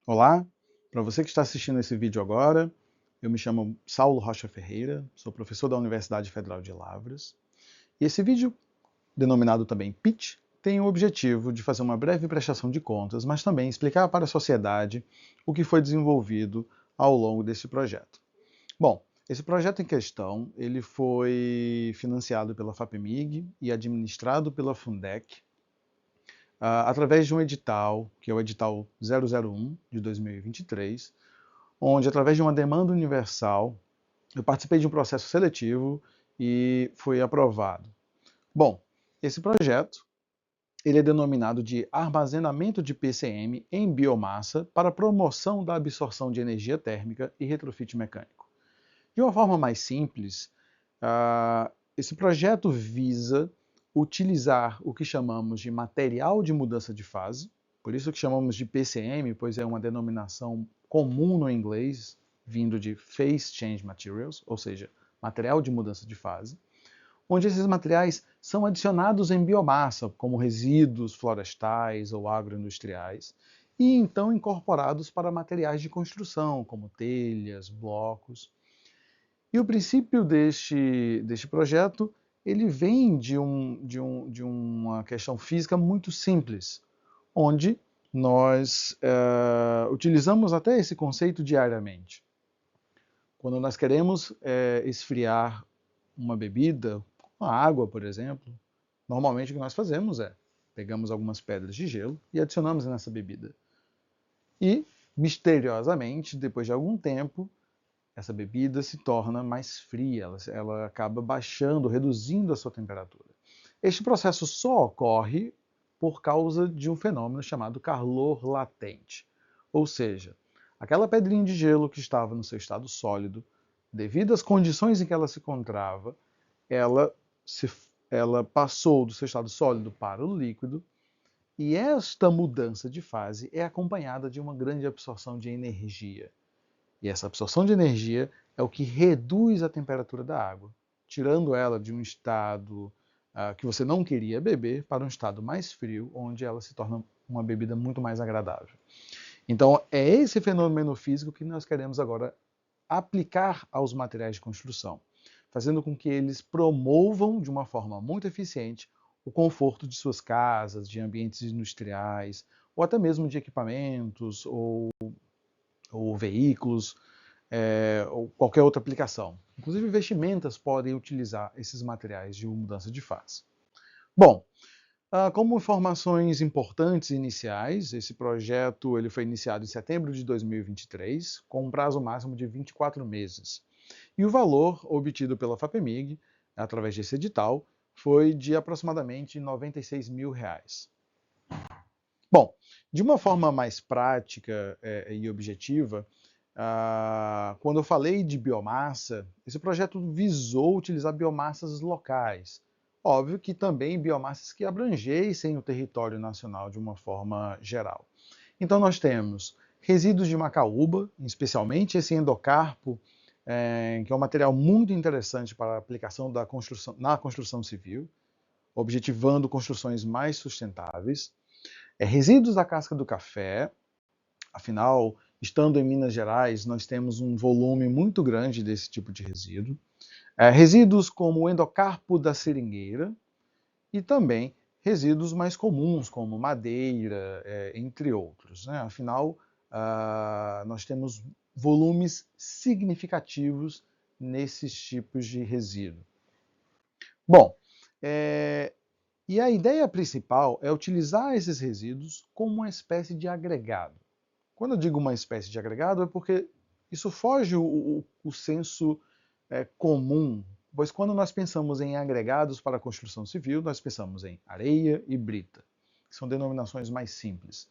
Olá, para você que está assistindo esse vídeo agora, eu me chamo Saulo Rocha Ferreira, sou professor da Universidade Federal de Lavras. E esse vídeo, denominado também Pitch, tem o objetivo de fazer uma breve prestação de contas, mas também explicar para a sociedade o que foi desenvolvido ao longo desse projeto. Bom, esse projeto em questão, ele foi financiado pela FAPEMIG e administrado pela Fundec, através de um edital, que é o edital 001 de 2023, onde, através de uma demanda universal, eu participei de um processo seletivo e fui aprovado. Bom, esse projeto ele é denominado de Armazenamento de PCM em Biomassa para promoção da absorção de energia térmica e retrofit mecânico. De uma forma mais simples, esse projeto visa utilizar o que chamamos de material de mudança de fase, por isso que chamamos de PCM, pois é uma denominação comum no inglês, vindo de Phase Change Materials, ou seja, material de mudança de fase, onde esses materiais são adicionados em biomassa, como resíduos florestais ou agroindustriais, e então incorporados para materiais de construção, como telhas, blocos. E o princípio deste projeto ele vem de uma questão física muito simples, onde nós utilizamos até esse conceito diariamente. Quando nós queremos esfriar uma bebida, uma água, por exemplo, normalmente o que nós fazemos é pegamos algumas pedras de gelo e adicionamos nessa bebida. E, misteriosamente, depois de algum tempo, essa bebida se torna mais fria, ela acaba baixando, reduzindo a sua temperatura. Este processo só ocorre por causa de um fenômeno chamado calor latente. Ou seja, aquela pedrinha de gelo que estava no seu estado sólido, devido às condições em que ela se encontrava, ela, se, ela passou do seu estado sólido para o líquido, e esta mudança de fase é acompanhada de uma grande absorção de energia. E essa absorção de energia é o que reduz a temperatura da água, tirando ela de um estado que você não queria beber para um estado mais frio, onde ela se torna uma bebida muito mais agradável. Então, é esse fenômeno físico que nós queremos agora aplicar aos materiais de construção, fazendo com que eles promovam de uma forma muito eficiente o conforto de suas casas, de ambientes industriais, ou até mesmo de equipamentos ou veículos, ou qualquer outra aplicação. Inclusive, vestimentas podem utilizar esses materiais de mudança de fase. Bom, como informações importantes iniciais, esse projeto ele foi iniciado em setembro de 2023, com um prazo máximo de 24 meses. E o valor obtido pela FAPEMIG, através desse edital, foi de aproximadamente R$ 96 mil. Bom, de uma forma mais prática e objetiva, quando eu falei de biomassa, esse projeto visou utilizar biomassas locais. Óbvio que também biomassas que abrangessem o território nacional de uma forma geral. Então nós temos resíduos de macaúba, especialmente esse endocarpo, que é um material muito interessante para a aplicação na construção civil, objetivando construções mais sustentáveis. Resíduos da casca do café, afinal, estando em Minas Gerais, nós temos um volume muito grande desse tipo de resíduo. Resíduos como o endocarpo da seringueira e também resíduos mais comuns, como madeira, entre outros. Né? Afinal, nós temos volumes significativos nesses tipos de resíduo. Bom, e a ideia principal é utilizar esses resíduos como uma espécie de agregado. Quando eu digo uma espécie de agregado, é porque isso foge o senso comum, pois quando nós pensamos em agregados para a construção civil, nós pensamos em areia e brita, que são denominações mais simples.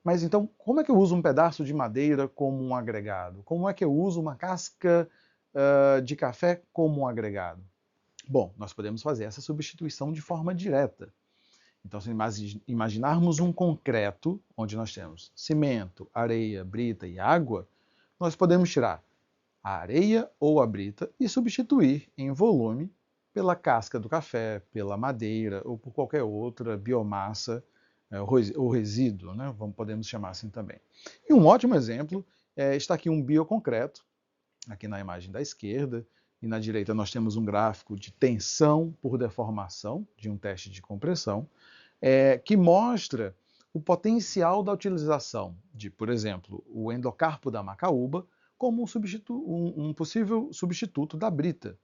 Mas então, como é que eu uso um pedaço de madeira como um agregado? Como é que eu uso uma casca de café como um agregado? Bom, nós podemos fazer essa substituição de forma direta. Então, se imaginarmos um concreto, onde nós temos cimento, areia, brita e água, nós podemos tirar a areia ou a brita e substituir em volume pela casca do café, pela madeira ou por qualquer outra biomassa ou resíduo, né? Podemos chamar assim também. E um ótimo exemplo está aqui um bioconcreto, aqui na imagem da esquerda, e na direita nós temos um gráfico de tensão por deformação de um teste de compressão, que mostra o potencial da utilização de, por exemplo, o endocarpo da macaúba como um possível substituto da brita.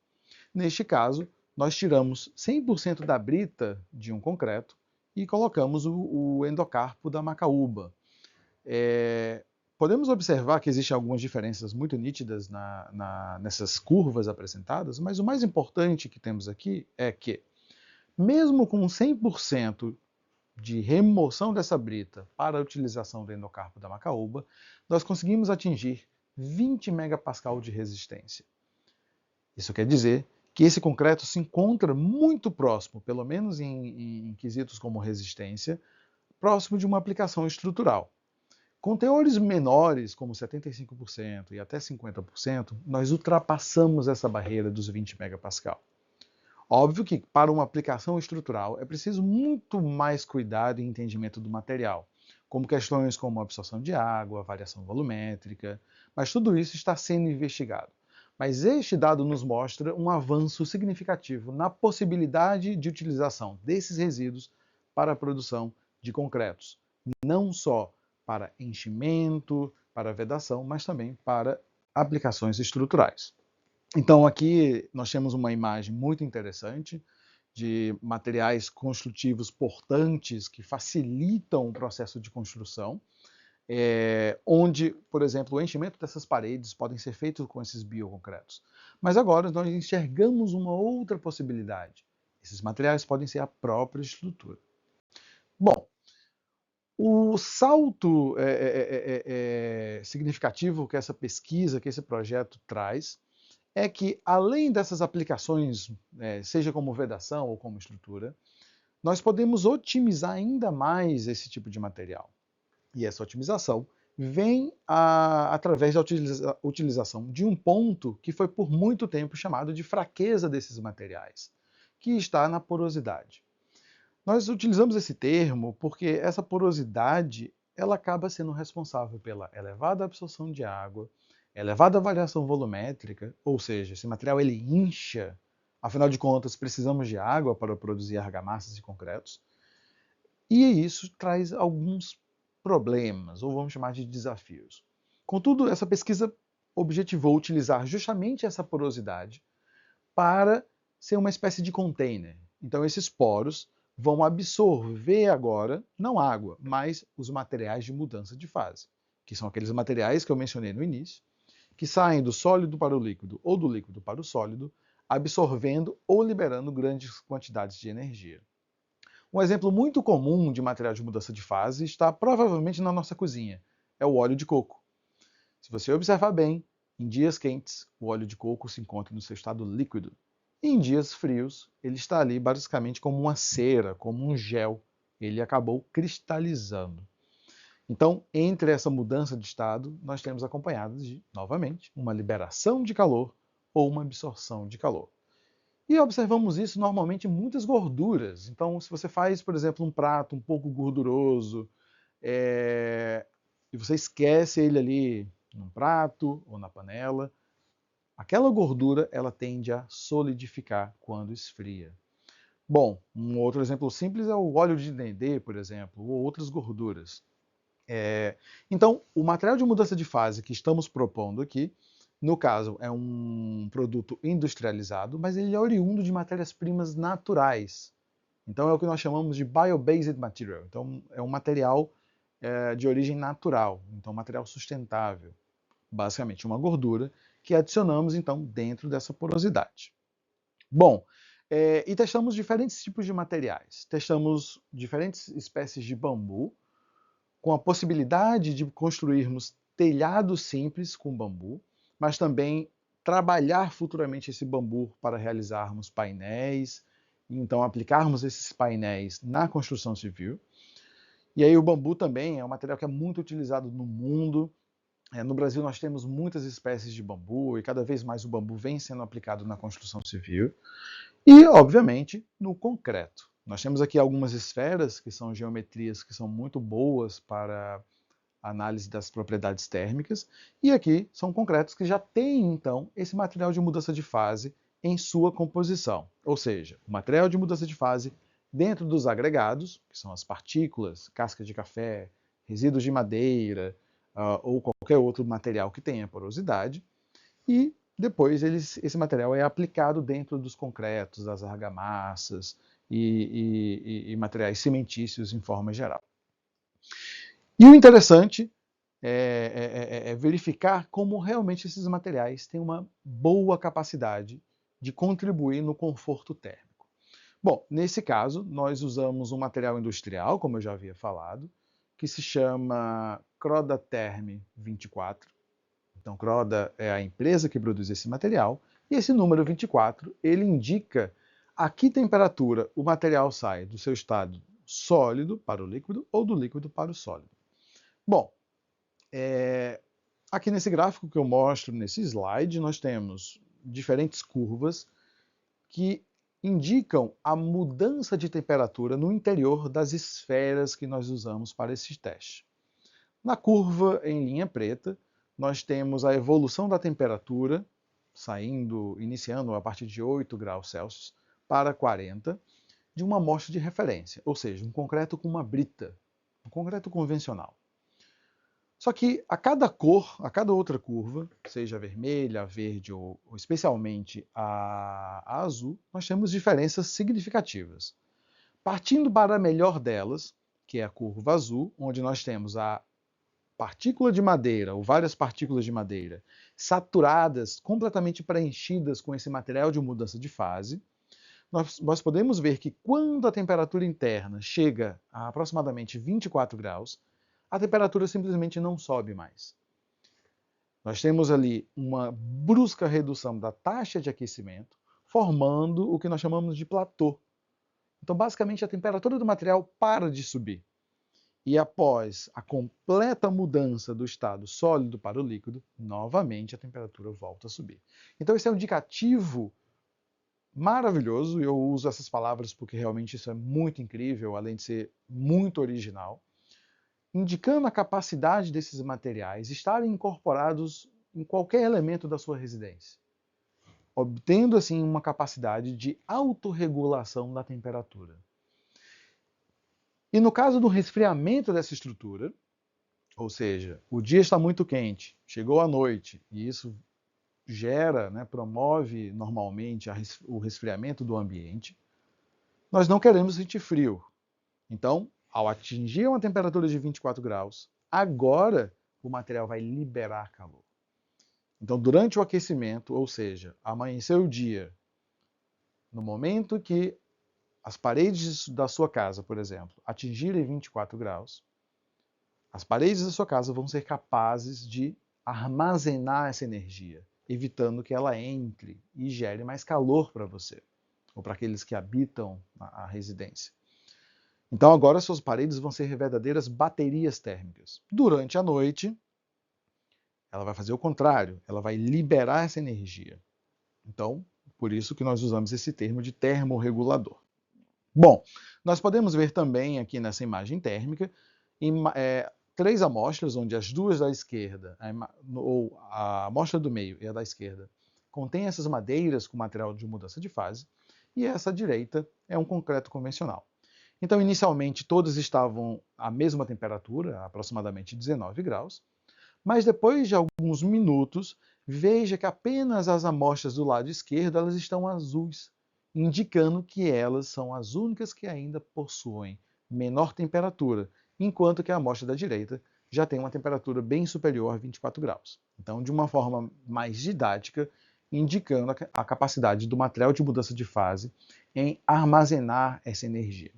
Neste caso, nós tiramos 100% da brita de um concreto e colocamos o endocarpo da macaúba. Podemos observar que existem algumas diferenças muito nítidas nessas curvas apresentadas, mas o mais importante que temos aqui é que, mesmo com 100% de remoção dessa brita para a utilização do endocarpo da macaúba, nós conseguimos atingir 20 megapascal de resistência. Isso quer dizer que esse concreto se encontra muito próximo, pelo menos em quesitos como resistência, próximo de uma aplicação estrutural. Com teores menores, como 75% e até 50%, nós ultrapassamos essa barreira dos 20 megapascal. Óbvio que, para uma aplicação estrutural, é preciso muito mais cuidado e entendimento do material, como questões como absorção de água, variação volumétrica, mas tudo isso está sendo investigado. Mas este dado nos mostra um avanço significativo na possibilidade de utilização desses resíduos para a produção de concretos, não só para enchimento, para vedação, mas também para aplicações estruturais. Então aqui nós temos uma imagem muito interessante de materiais construtivos portantes que facilitam o processo de construção, onde, por exemplo, o enchimento dessas paredes podem ser feitos com esses bioconcretos. Mas agora nós enxergamos uma outra possibilidade. Esses materiais podem ser a própria estrutura. Bom, o salto significativo que essa pesquisa, que esse projeto traz, é que, além dessas aplicações, seja como vedação ou como estrutura, nós podemos otimizar ainda mais esse tipo de material. E essa otimização vem através da utilização de um ponto que foi por muito tempo chamado de fraqueza desses materiais, que está na porosidade. Nós utilizamos esse termo porque essa porosidade ela acaba sendo responsável pela elevada absorção de água, elevada variação volumétrica, ou seja, esse material ele incha, afinal de contas precisamos de água para produzir argamassas e concretos, e isso traz alguns problemas, ou vamos chamar de desafios. Contudo, essa pesquisa objetivou utilizar justamente essa porosidade para ser uma espécie de container. Então esses poros vão absorver agora, não água, mas os materiais de mudança de fase, que são aqueles materiais que eu mencionei no início, que saem do sólido para o líquido ou do líquido para o sólido, absorvendo ou liberando grandes quantidades de energia. Um exemplo muito comum de material de mudança de fase está provavelmente na nossa cozinha. É o óleo de coco. Se você observar bem, em dias quentes, o óleo de coco se encontra no seu estado líquido. E em dias frios, ele está ali basicamente como uma cera, como um gel. Ele acabou cristalizando. Então, entre essa mudança de estado, nós temos acompanhado de, novamente, uma liberação de calor ou uma absorção de calor. E observamos isso normalmente em muitas gorduras. Então, se você faz, por exemplo, um prato um pouco gorduroso, e você esquece ele ali num prato ou na panela, aquela gordura ela tende a solidificar quando esfria. Bom, um outro exemplo simples é o óleo de dendê, por exemplo, ou outras gorduras. Então, o material de mudança de fase que estamos propondo aqui, no caso, é um produto industrializado, mas ele é oriundo de matérias-primas naturais. Então, é o que nós chamamos de bio-based material. Então, é um material de origem natural, então, material sustentável. Basicamente, uma gordura que adicionamos, então, dentro dessa porosidade. Bom, e testamos diferentes tipos de materiais. Testamos diferentes espécies de bambu, com a possibilidade de construirmos telhados simples com bambu, mas também trabalhar futuramente esse bambu para realizarmos painéis, então aplicarmos esses painéis na construção civil. E aí o bambu também é um material que é muito utilizado no mundo. No Brasil nós temos muitas espécies de bambu e cada vez mais o bambu vem sendo aplicado na construção civil. E, obviamente, no concreto. Nós temos aqui algumas esferas, que são geometrias que são muito boas para análise das propriedades térmicas, e aqui são concretos que já têm, então, esse material de mudança de fase em sua composição. Ou seja, o material de mudança de fase dentro dos agregados, que são as partículas, casca de café, resíduos de madeira, ou qualquer outro material que tenha porosidade, e depois esse material é aplicado dentro dos concretos, das argamassas e materiais cimentícios em forma geral. E o interessante é verificar como realmente esses materiais têm uma boa capacidade de contribuir no conforto térmico. Bom, nesse caso, nós usamos um material industrial, como eu já havia falado, que se chama Croda-Therm 24. Então, Croda é a empresa que produz esse material, e esse número 24, ele indica a que temperatura o material sai do seu estado sólido para o líquido ou do líquido para o sólido. Bom, aqui nesse gráfico que eu mostro nesse slide, nós temos diferentes curvas que indicam a mudança de temperatura no interior das esferas que nós usamos para esse teste. Na curva em linha preta, nós temos a evolução da temperatura, iniciando a partir de 8 graus Celsius para 40, de uma amostra de referência, ou seja, um concreto com uma brita, um concreto convencional. Só que a cada outra curva, seja a vermelha, a verde ou especialmente a azul, nós temos diferenças significativas. Partindo para a melhor delas, que é a curva azul, onde nós temos a partícula de madeira, ou várias partículas de madeira, saturadas, completamente preenchidas com esse material de mudança de fase, nós podemos ver que quando a temperatura interna chega a aproximadamente 24 graus, a temperatura simplesmente não sobe mais. Nós temos ali uma brusca redução da taxa de aquecimento, formando o que nós chamamos de platô. Então, basicamente, a temperatura do material para de subir. E após a completa mudança do estado sólido para o líquido, novamente a temperatura volta a subir. Então, esse é um indicativo maravilhoso, e eu uso essas palavras porque realmente isso é muito incrível, além de ser muito original, indicando a capacidade desses materiais estarem incorporados em qualquer elemento da sua residência, obtendo assim uma capacidade de autorregulação da temperatura. E no caso do resfriamento dessa estrutura, ou seja, o dia está muito quente, chegou a noite, e isso gera, promove normalmente o resfriamento do ambiente, nós não queremos sentir frio. Então, ao atingir uma temperatura de 24 graus, agora o material vai liberar calor. Então, durante o aquecimento, ou seja, amanheceu o dia, no momento que as paredes da sua casa, por exemplo, atingirem 24 graus, as paredes da sua casa vão ser capazes de armazenar essa energia, evitando que ela entre e gere mais calor para você, ou para aqueles que habitam a residência. Então agora suas paredes vão ser verdadeiras baterias térmicas. Durante a noite, ela vai fazer o contrário, ela vai liberar essa energia. Então, por isso que nós usamos esse termo de termorregulador. Bom, nós podemos ver também aqui nessa imagem térmica 3 amostras, onde as duas da esquerda, ou a amostra do meio e a da esquerda, contém essas madeiras com material de mudança de fase, e essa direita é um concreto convencional. Então, inicialmente, todas estavam à mesma temperatura, aproximadamente 19 graus, mas depois de alguns minutos, veja que apenas as amostras do lado esquerdo elas estão azuis, indicando que elas são as únicas que ainda possuem menor temperatura, enquanto que a amostra da direita já tem uma temperatura bem superior a 24 graus. Então, de uma forma mais didática, indicando a capacidade do material de mudança de fase em armazenar essa energia.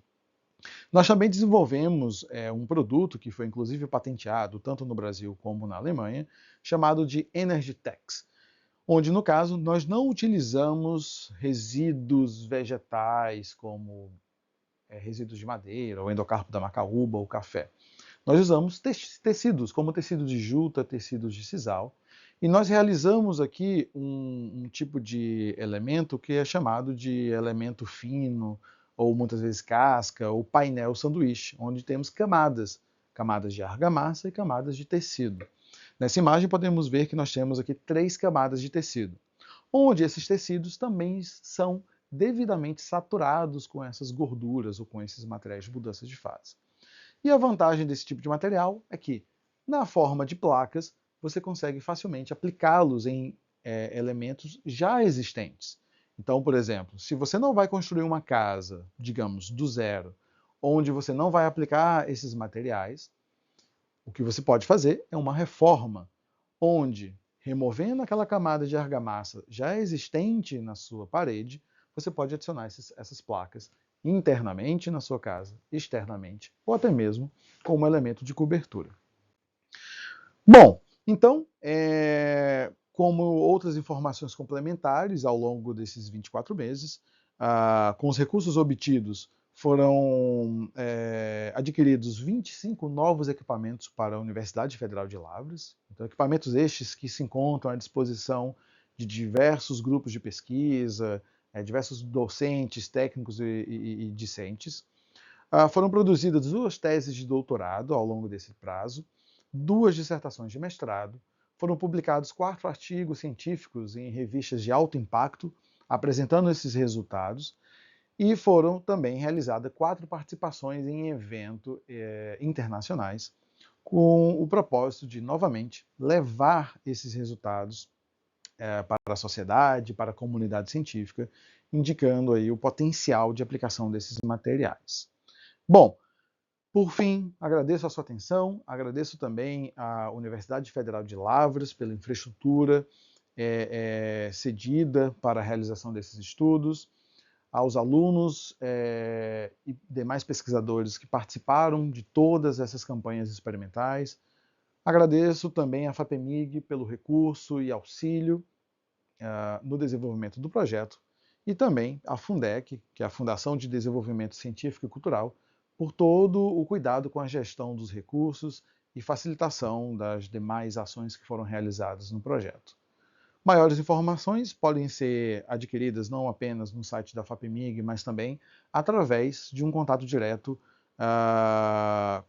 Nós também desenvolvemos um produto que foi inclusive patenteado tanto no Brasil como na Alemanha, chamado de EnergyTex, onde no caso nós não utilizamos resíduos vegetais como resíduos de madeira, ou endocarpo da macaúba ou café. Nós usamos tecidos, como tecido de juta, tecidos de sisal, e nós realizamos aqui um tipo de elemento que é chamado de elemento fino, ou muitas vezes casca, ou painel sanduíche, onde temos camadas de argamassa e camadas de tecido. Nessa imagem podemos ver que nós temos aqui 3 camadas de tecido, onde esses tecidos também são devidamente saturados com essas gorduras ou com esses materiais de mudança de fase. E a vantagem desse tipo de material é que, na forma de placas, você consegue facilmente aplicá-los em elementos já existentes. Então, por exemplo, se você não vai construir uma casa, digamos, do zero, onde você não vai aplicar esses materiais, o que você pode fazer é uma reforma, onde, removendo aquela camada de argamassa já existente na sua parede, você pode adicionar essas placas internamente na sua casa, externamente, ou até mesmo como elemento de cobertura. Bom, então, como outras informações complementares ao longo desses 24 meses, com os recursos obtidos, foram adquiridos 25 novos equipamentos para a Universidade Federal de Lavras. Então, equipamentos estes que se encontram à disposição de diversos grupos de pesquisa, diversos docentes, técnicos e discentes. Foram produzidas 2 teses de doutorado ao longo desse prazo, 2 dissertações de mestrado, foram publicados 4 artigos científicos em revistas de alto impacto, apresentando esses resultados, e foram também realizadas 4 participações em eventos internacionais, com o propósito de, novamente, levar esses resultados para a sociedade, para a comunidade científica, indicando aí o potencial de aplicação desses materiais. Bom, por fim, agradeço a sua atenção, agradeço também à Universidade Federal de Lavras pela infraestrutura cedida para a realização desses estudos, aos alunos e demais pesquisadores que participaram de todas essas campanhas experimentais. Agradeço também à FAPEMIG pelo recurso e auxílio no desenvolvimento do projeto, e também à Fundec, que é a Fundação de Desenvolvimento Científico e Cultural, por todo o cuidado com a gestão dos recursos e facilitação das demais ações que foram realizadas no projeto. Maiores informações podem ser adquiridas não apenas no site da FAPEMIG, mas também através de um contato direto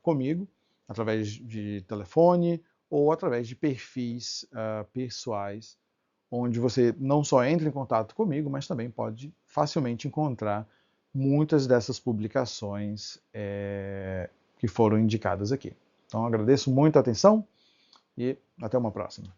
comigo, através de telefone ou através de perfis pessoais, onde você não só entra em contato comigo, mas também pode facilmente encontrar muitas dessas publicações que foram indicadas aqui. Então, agradeço muito a atenção e até uma próxima.